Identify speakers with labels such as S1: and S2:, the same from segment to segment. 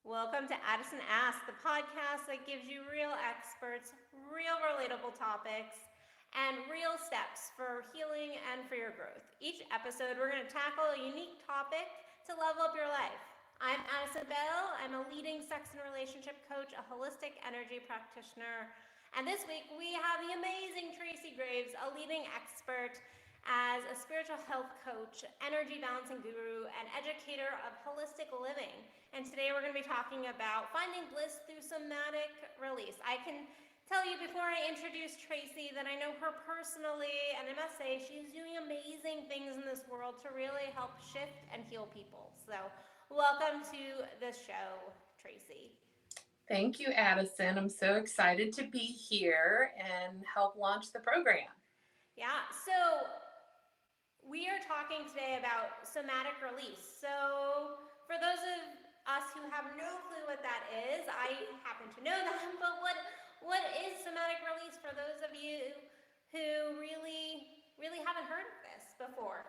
S1: Welcome to Addison Ask, the podcast that gives you real experts, real relatable topics, and real steps for healing and for your growth. Each episode, we're going to tackle a unique topic to level up your life. I'm Addison Bell. I'm a leading sex and relationship coach, a holistic energy practitioner. And this week, we have the amazing Tracie Graves, a leading expert as a spiritual health coach, energy balancing guru, and educator of holistic living. And today we're going to be talking about finding bliss through somatic release. I can tell you before I introduce Tracie that I know her personally, and I must say she's doing amazing things in this world to really help shift and heal people. So, welcome to the show, Tracie.
S2: Thank you, Addison. I'm so excited to be here and help launch the program.
S1: Yeah, so we are talking today about somatic release. So, for those of us who have no clue what that is, I happen to know that, but what is somatic release for those of you who really haven't heard of this before?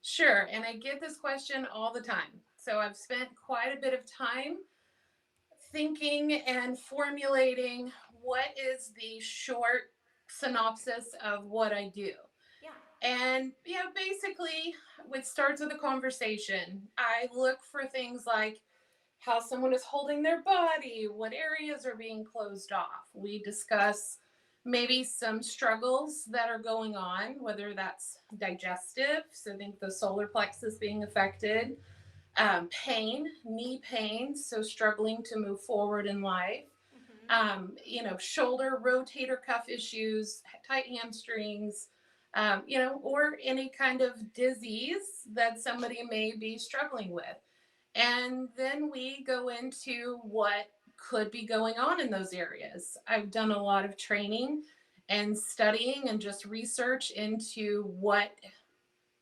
S2: Sure, and I get this question all the time. So I've spent quite a bit of time thinking and formulating what is the short synopsis of what I do.
S1: Yeah.
S2: And basically, it starts with a conversation. I look for things like how someone is holding their body, what areas are being closed off. We discuss maybe some struggles that are going on, whether that's digestive, so think the solar plexus being affected, pain, knee pain, so struggling to move forward in life,
S1: Mm-hmm.
S2: shoulder rotator cuff issues, tight hamstrings, or any kind of disease that somebody may be struggling with. And then we go into what could be going on in those areas. I've done a lot of training and studying and just research into what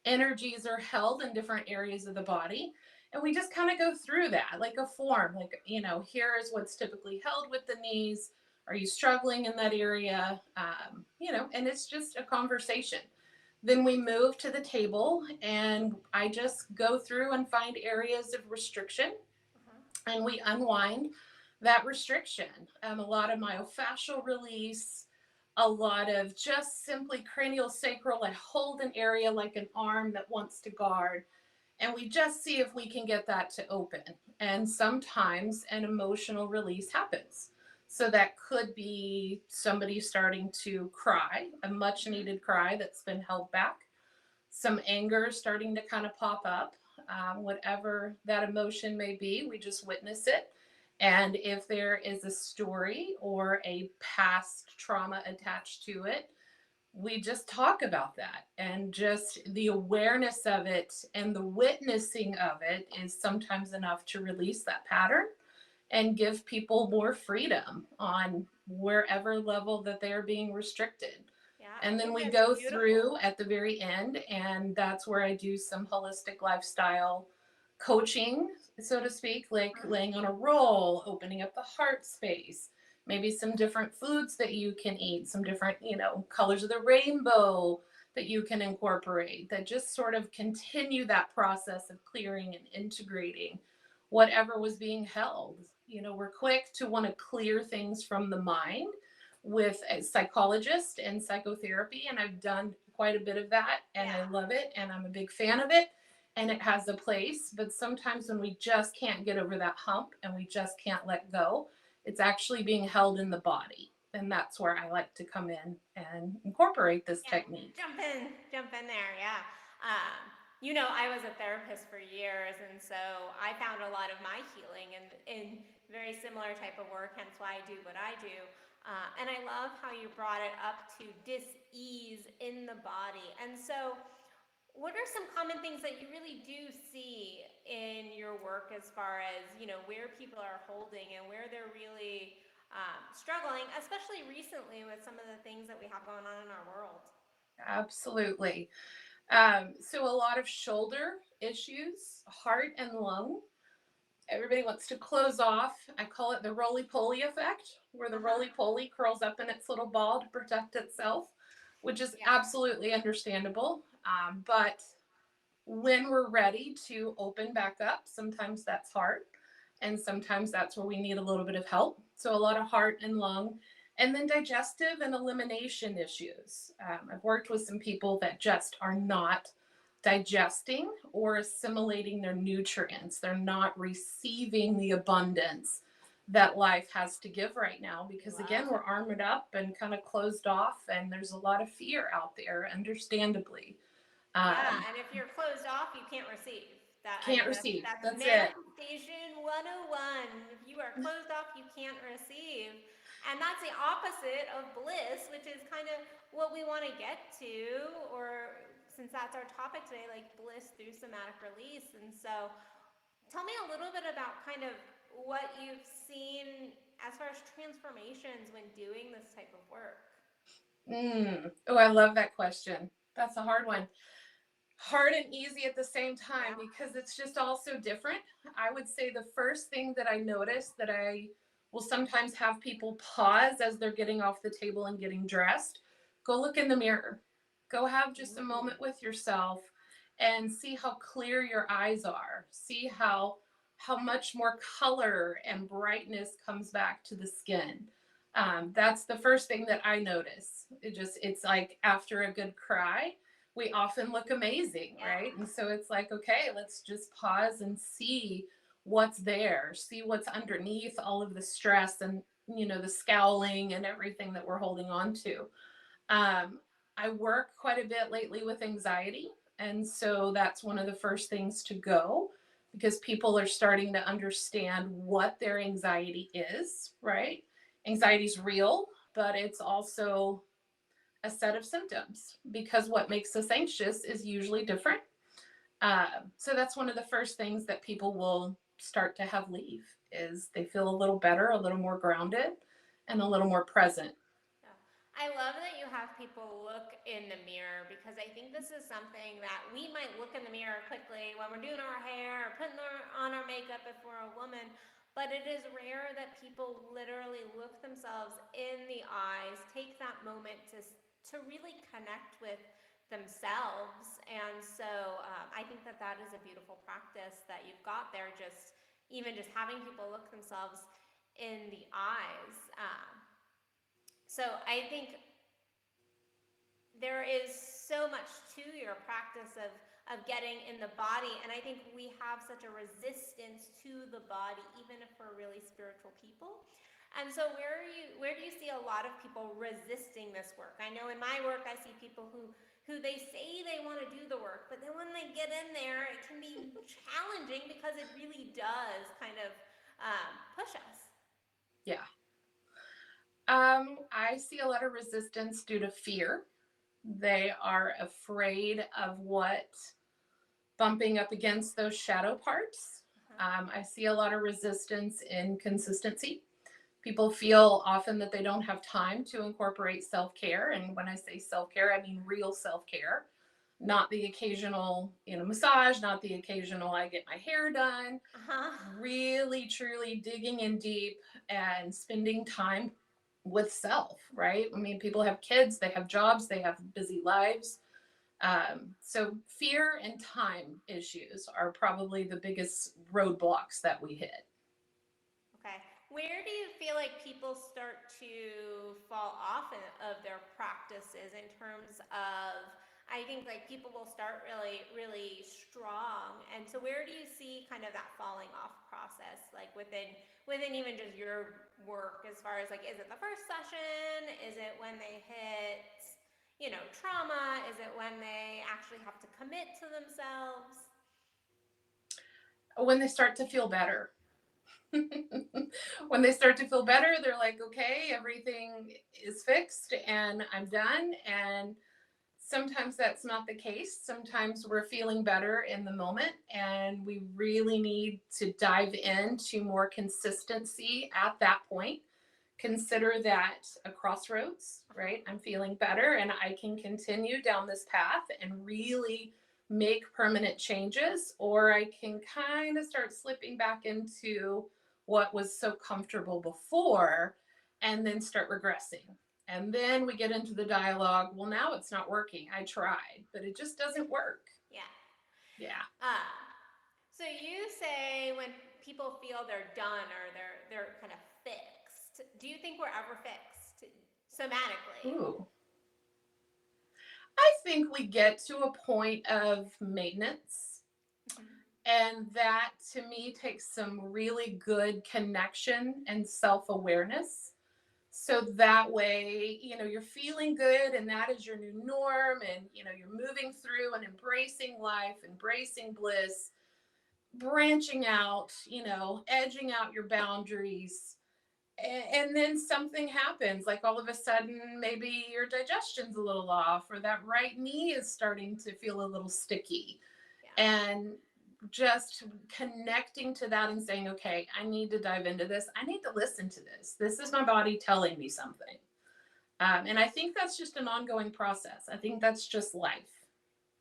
S2: energies are held in different areas of the body. And we just kind of go through that like a form, like, here is what's typically held with the knees. Are you struggling in that area? And it's just a conversation. Then we move to the table and I just go through and find areas of restriction
S1: Uh-huh.
S2: and we unwind that restriction. A lot of myofascial release, a lot of just simply cranial sacral. I hold an area like an arm that wants to guard, and we just see if we can get that to open. And sometimes an emotional release happens. So that could be somebody starting to cry, a much
S1: Mm-hmm.
S2: needed cry that's been held back, some anger starting to kind of pop up. Whatever that emotion may be, we just witness it. And if there is a story or a past trauma attached to it, we just talk about that. And just the awareness of it and the witnessing of it is sometimes enough to release that pattern and give people more freedom on wherever level that they're being restricted.
S1: Yeah, I
S2: And then
S1: think
S2: we
S1: that's
S2: go
S1: beautiful.
S2: through at the very end, and that's where I do some holistic lifestyle coaching, so to speak, like
S1: Uh-huh.
S2: laying on a roll, opening up the heart space, maybe some different foods that you can eat, some different, colors of the rainbow that you can incorporate that just sort of continue that process of clearing and integrating whatever was being held. We're quick to want to clear things from the mind with a psychologist and psychotherapy, and I've done quite a bit of that, and I
S1: Yeah.
S2: love it, and I'm a big fan of it, and it has a place. But sometimes when we just can't get over that hump and we just can't let go, it's actually being held in the body. And that's where I like to come in and incorporate this
S1: Yeah,
S2: technique.
S1: jump in there. Yeah. I was a therapist for years, and so I found a lot of my healing in very similar type of work. Hence why I do what I do. And I love how you brought it up to dis-ease in the body. And so, what are some common things that you really do see in your work as far as where people are holding and where they're really struggling, especially recently with some of the things that we have going on in our world?
S2: Absolutely. So a lot of shoulder issues, heart and lung. Everybody wants to close off. I call it the roly poly effect, where the
S1: Uh-huh.
S2: roly poly curls up in its little ball to protect itself, which is
S1: Yeah.
S2: absolutely understandable. But when we're ready to open back up, sometimes that's hard. And sometimes that's where we need a little bit of help. So a lot of heart and lung, and then digestive and elimination issues. I've worked with some people that just are not digesting or assimilating their nutrients. They're not receiving the abundance that life has to give right now because, again, we're armored up and kind of closed off, and there's a lot of fear out there, understandably.
S1: Yeah, and if you're closed off, you can't receive.
S2: Can't receive.
S1: That's
S2: That's it.
S1: manifestation 101. If you are closed off, you can't receive. And that's the opposite of bliss, which is kind of what we want to get to, or since that's our topic today, like bliss through somatic release. And so tell me a little bit about kind of what you've seen as far as transformations when doing this type of work.
S2: Oh, I love that question. That's a hard one. Hard and easy at the same time because it's just all so different. I would say the first thing that I notice that I will sometimes have people pause as they're getting off the table and getting dressed. Go look in the mirror. Go have just a moment with yourself and see how clear your eyes are. See how much more color and brightness comes back to the skin. That's the first thing that I notice. It's like after a good cry, we often look amazing, right? And so it's like, okay, let's just pause and see what's there, see what's underneath all of the stress and, the scowling and everything that we're holding on to. I work quite a bit lately with anxiety. And so that's one of the first things to go because people are starting to understand what their anxiety is, right? Anxiety is real, but it's also a set of symptoms because what makes us anxious is usually different. So that's one of the first things that people will start to have leave is they feel a little better, a little more grounded, and a little more present.
S1: I love that you have people look in the mirror because I think this is something that we might look in the mirror quickly when we're doing our hair or putting on our makeup if we're a woman, but it is rare that people literally look themselves in the eyes, take that moment to really connect with themselves. And so I think that that is a beautiful practice that you've got there, just even just having people look themselves in the eyes. So I think there is so much to your practice of getting in the body, and I think we have such a resistance to the body, even if we're really spiritual people. And so where do you see a lot of people resisting this work? I know in my work I see people who they say they want to do the work, but then when they get in there, it can be challenging because it really does kind of push us.
S2: Yeah. I see a lot of resistance due to fear. They are afraid of what bumping up against those shadow parts. I see a lot of resistance in consistency. People feel often that they don't have time to incorporate self-care. And when I say self-care, I mean real self-care, not the occasional, massage, not the occasional, I get my hair done, really, truly digging in deep and spending time with self, right? I mean, people have kids, they have jobs, they have busy lives. So fear and time issues are probably the biggest roadblocks that we hit.
S1: Okay. Where do you feel like people start to fall off of their practices in terms of, I think like people will start really, really strong. And so where do you see kind of that falling off process, like within even just your work as far as like, is it the first session? Is it when they hit, trauma? Is it when they actually have to commit to themselves?
S2: When they start to feel better. When they start to feel better, they're like, okay, everything is fixed and I'm done. And sometimes that's not the case. Sometimes we're feeling better in the moment and we really need to dive into more consistency at that point. Consider that a crossroads, right? I'm feeling better and I can continue down this path and really make permanent changes, or I can kind of start slipping back into what was so comfortable before and then start regressing. And then we get into the dialogue. Well, now it's not working. I tried, but it just doesn't work.
S1: Yeah.
S2: Yeah.
S1: So you say when people feel they're done or they're kind of fixed. Do you think we're ever fixed somatically?
S2: Ooh. I think we get to a point of maintenance. And that to me takes some really good connection and self awareness. So that way, you're feeling good and that is your new norm. And, you're moving through and embracing life, embracing bliss, branching out, edging out your boundaries. And then something happens, like all of a sudden, maybe your digestion's a little off, or that right knee is starting to feel a little sticky.
S1: Yeah.
S2: And just connecting to that and saying, okay, I need to dive into this. I need to listen to this. This is my body telling me something. And I think that's just an ongoing process. I think that's just life.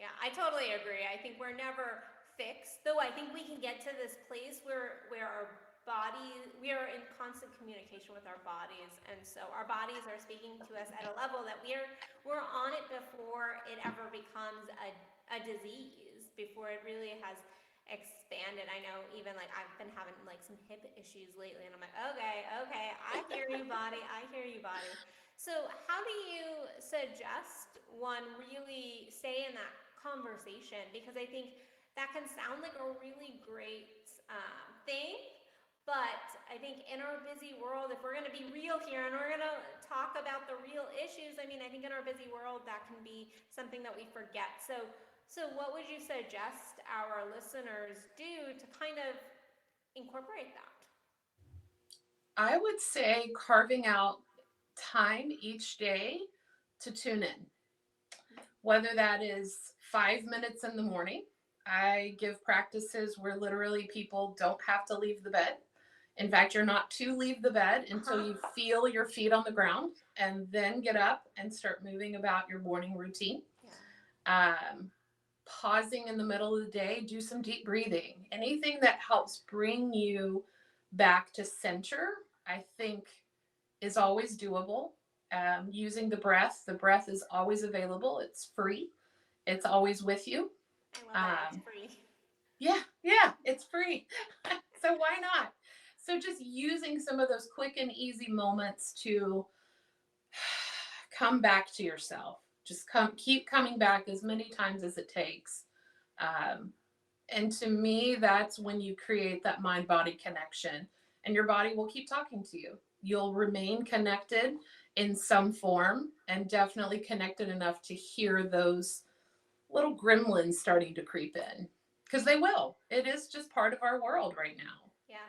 S1: Yeah, I totally agree. I think we're never fixed, though I think we can get to this place where our bodies, we are in constant communication with our bodies, and so our bodies are speaking to us at a level that we're on it before it ever becomes a disease, before it really has expanded. I know even like I've been having like some hip issues lately, and I'm like, okay, I hear you, body, I hear you, body. So how do you suggest one really stay in that conversation? Because I think that can sound like a really great thing, but I think in our busy world, if we're going to be real here and we're going to talk about the real issues, I mean, I think in our busy world that can be something that we forget. So what would you suggest our listeners do to kind of incorporate that?
S2: I would say carving out time each day to tune in, whether that is 5 minutes in the morning. I give practices where literally people don't have to leave the bed. In fact, you're not to leave the bed until you feel your feet on the ground, and then get up and start moving about your morning routine.
S1: Yeah.
S2: Pausing in the middle of the day, do some deep breathing. Anything that helps bring you back to center, I think, is always doable. Using the breath is always available. It's free. It's always with you.
S1: I love that. It's free.
S2: Yeah, it's free. So why not? So just using some of those quick and easy moments to come back to yourself. Just keep coming back as many times as it takes. And to me, that's when you create that mind-body connection, and your body will keep talking to you. You'll remain connected in some form, and definitely connected enough to hear those little gremlins starting to creep in, because they will. It is just part of our world right now.
S1: Yeah.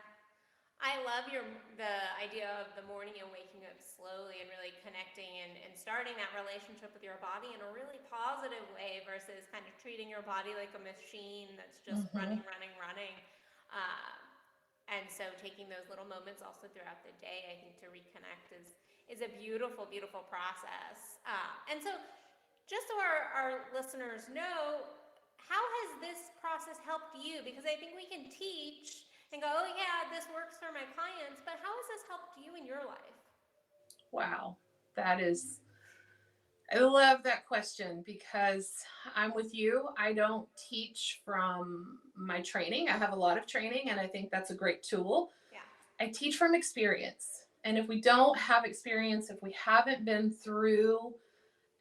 S1: I love the idea of the morning and waking up slowly and really connecting and starting that relationship with your body in a really positive way versus kind of treating your body like a machine that's just running. And so taking those little moments also throughout the day, I think to reconnect is a beautiful, beautiful process. And so just so our listeners know, how has this process helped you? Because I think we can teach and go, oh yeah, this works for my clients, but how has this helped you in your life?
S2: Wow, I love that question, because I'm with you. I don't teach from my training. I have a lot of training, and I think that's a great tool.
S1: Yeah.
S2: I teach from experience. And if we don't have experience, if we haven't been through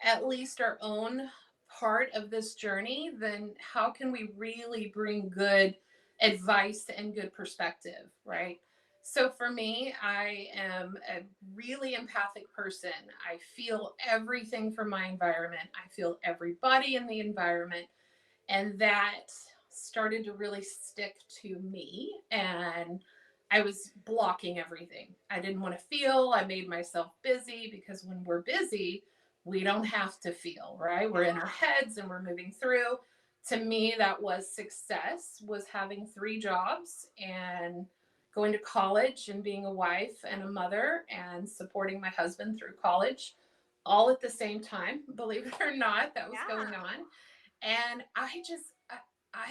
S2: at least our own part of this journey, then how can we really bring good advice and good perspective, right? So for me, I am a really empathic person. I feel everything from my environment. I feel everybody in the environment. And that started to really stick to me. And I was blocking everything. I didn't want to feel. I made myself busy, because when we're busy, we don't have to feel, right? We're in our heads and we're moving through. To me, that was success, was having 3 jobs and going to college and being a wife and a mother and supporting my husband through college, all at the same time, believe it or not, that was going on. And I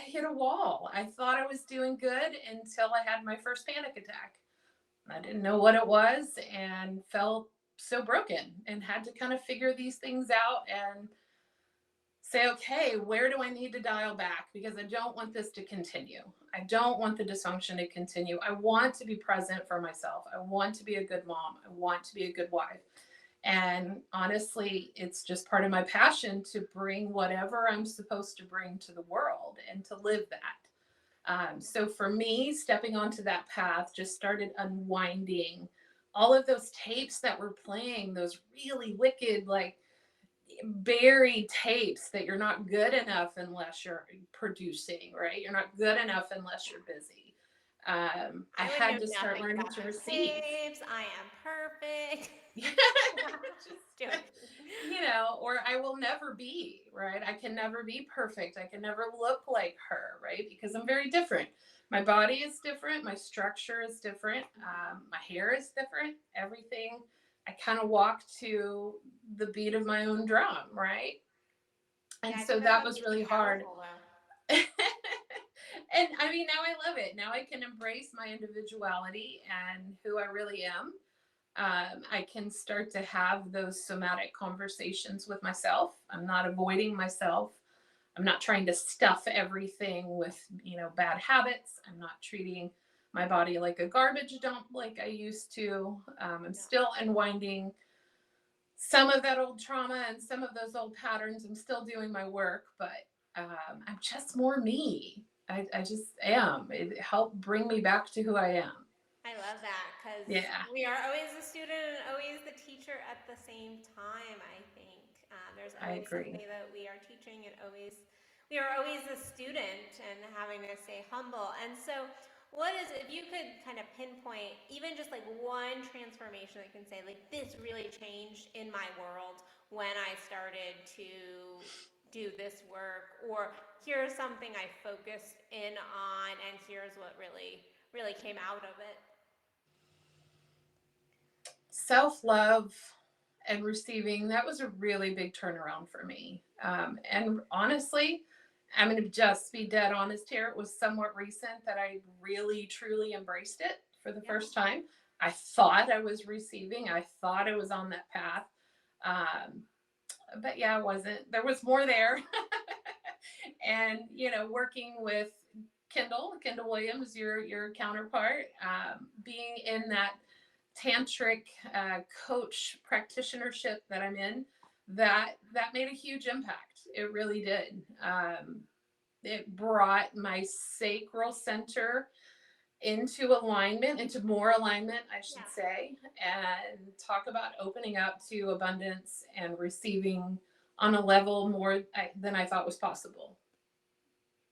S2: hit a wall. I thought I was doing good until I had my first panic attack. I didn't know what it was and felt so broken, and had to kind of figure these things out. And say, okay, where do I need to dial back? Because I don't want this to continue. I don't want the dysfunction to continue. I want to be present for myself. I want to be a good mom. I want to be a good wife. And honestly, it's just part of my passion to bring whatever I'm supposed to bring to the world and to live that. So for me, stepping onto that path just started unwinding all of those tapes that were playing, those really wicked, like buried tapes that you're not good enough unless you're producing, right? You're not good enough unless you're busy. I
S1: I would know
S2: had to start
S1: nothing
S2: learning
S1: about
S2: to
S1: those
S2: receive.
S1: tapes. I am perfect.
S2: Just,
S1: Joking.
S2: or I will never be, right? I can never be perfect. I can never look like her, right? Because I'm very different. My body is different. My structure is different. My hair is different. Everything. I kind of walk to the beat of my own drum, right?
S1: Yeah,
S2: And
S1: I
S2: so
S1: think that
S2: that
S1: must
S2: was
S1: be so
S2: really hard.
S1: powerful, though.
S2: And I mean, now I love it. Now I can embrace my individuality and who I really am. I can start to have those somatic conversations with myself. I'm not avoiding myself. I'm not trying to stuff everything with, bad habits. I'm not treating my body like a garbage dump like I used to. I'm
S1: Yeah.
S2: still unwinding some of that old trauma and some of those old patterns. I'm still doing my work, but I'm just more me. I just am. It helped bring me back to who I am.
S1: I love that because
S2: Yeah,
S1: we are always the student and always the teacher at the same time. I think there's
S2: I
S1: always
S2: agree.
S1: something that we are teaching and always we are always a student and having to stay humble. And so, what is if you could kind of pinpoint even just like one transformation that can say like this really changed in my world when I started to do this work, or here's something I focused in on and here's what really came out of it.
S2: Self-love and receiving, that was a really big turnaround for me. And honestly, I'm going to just be dead honest here. It was somewhat recent that I really truly embraced it for the
S1: Yeah.
S2: first time. I thought I was receiving, I thought I was on that path. um, but yeah, I wasn't. There was more there. And working with Kendall Williams, your counterpart, being in that tantric coach practitionership that I'm in, that made a huge impact. It really did. It brought my sacral center into alignment, into more alignment, I should
S1: Yeah.
S2: say, and talk about opening up to abundance and receiving on a level more than I thought was possible.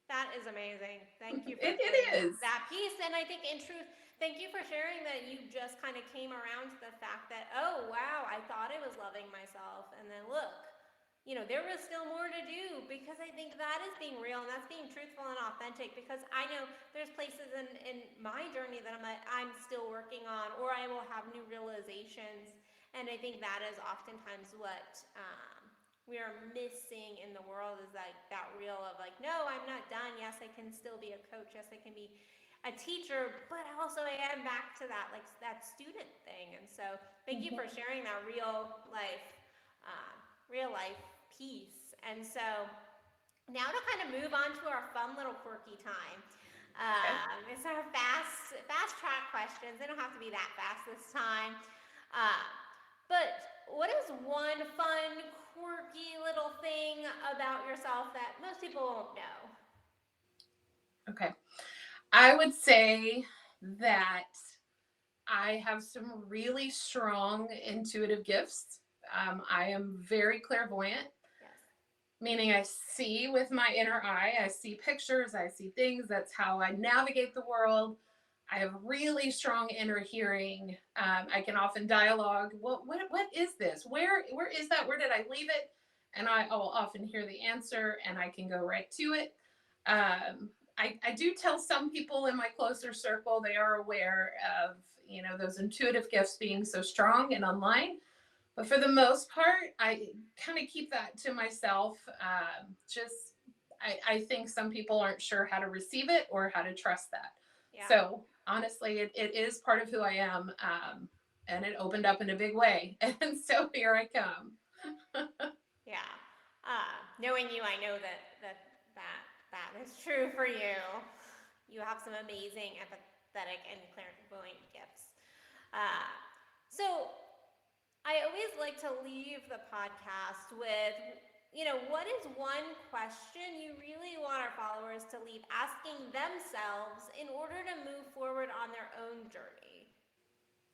S1: That is amazing. Thank you for
S2: It
S1: sharing
S2: is.
S1: that piece. And I think, in truth, thank you for sharing that you just kind of came around to the fact that, oh, wow, I thought I was loving myself. And then look, there was still more to do, because I think that is being real and that's being truthful and authentic. Because I know there's places in my journey that I'm still working on, or I will have new realizations. And I think that is oftentimes what we are missing in the world, is like that real of like, no, I'm not done. Yes, I can still be a coach. Yes, I can be a teacher, but also I am back to that like that student thing. And so thank you for
S2: Mhm.
S1: sharing that uh, real life piece. And so now to kind of move on to our fun little quirky time.
S2: Okay.
S1: It's our fast track questions. They don't have to be that fast this time. Uh, but what is one fun, quirky little thing about yourself that most people won't know?
S2: Okay. I would say that I have some really strong intuitive gifts. I am very clairvoyant,
S1: Yes.
S2: meaning I see with my inner eye. I see pictures, I see things. That's how I navigate the world. I have really strong inner hearing. I can often dialogue. What is this? Where is that? Where did I leave it? And I will often hear the answer, and I can go right to it. I do tell some people in my closer circle, they are aware of those intuitive gifts being so strong and online. But for the most part, I kind of keep that to myself. Just I think some people aren't sure how to receive it or how to trust that.
S1: Yeah.
S2: So honestly, it is part of who I am, and it opened up in a big way. And so here I come.
S1: Yeah. Knowing you, I know that is true for you. You have some amazing, empathetic, and clairvoyant gifts. Uh, so I always like to leave the podcast with, what is one question you really want our followers to leave asking themselves in order to move forward on their own journey?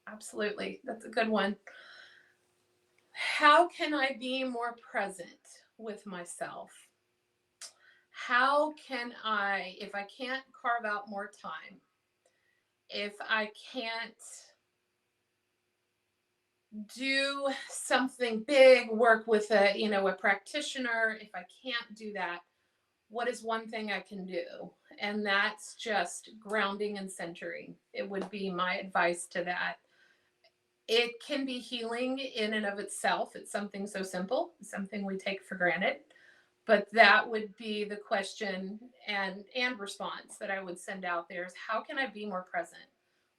S2: Absolutely. That's a good one. How can I be more present with myself? How can I, if I can't carve out more time, if I can't do something big, work with a practitioner, if I can't do that, what is one thing I can do? And that's just grounding and centering. It would be my advice to that. It can be healing in and of itself. It's something so simple, something we take for granted. But that would be the question and response that I would send out there is how can I be more present?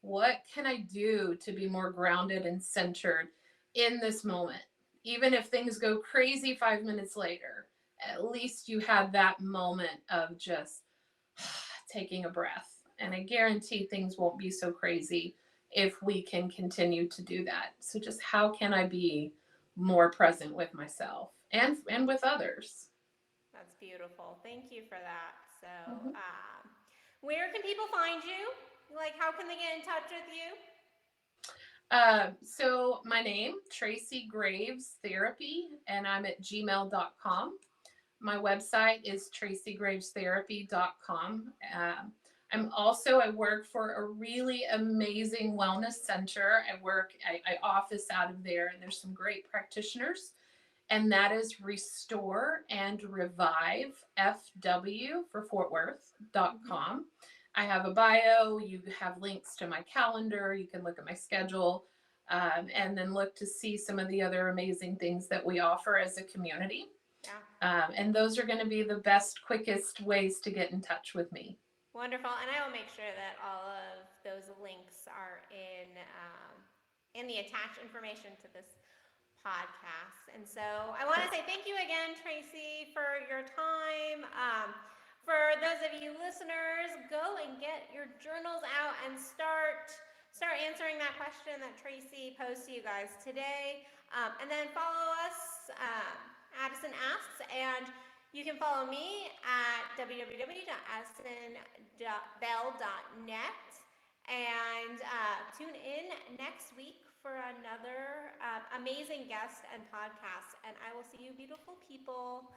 S2: What can I do to be more grounded and centered in this moment? Even if things go crazy 5 minutes later, at least you had that moment of just taking a breath. And I guarantee things won't be so crazy if we can continue to do that. So just how can I be more present with myself and with others?
S1: That's beautiful. Thank you for that. So,
S2: Mhm.
S1: where can people find you? Like, how can they get in touch with you?
S2: So my name, Tracie Graves Therapy, and I'm at gmail.com. My website is traciegravestherapy.com. I work for a really amazing wellness center. I office out of there, and there's some great practitioners. And that is Restore and Revive FW for Fort Worth.com. I have a bio. You have links to my calendar. You can look at my schedule and then look to see some of the other amazing things that we offer as a community.
S1: Yeah.
S2: And those are going to be the best, quickest ways to get in touch with me.
S1: Wonderful, and I will make sure that all of those links are in the attached information to this podcast. And so I want to say thank you again, Tracie, for your time. For those of you listeners, go and get your journals out and start answering that question that Tracie posed to you guys today. And then follow us, Addison Asks, and you can follow me at www.addisonbell.net. And tune in next week for another amazing guest and podcast. And I will see you beautiful people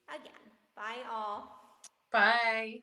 S1: again. Bye all.
S2: Bye.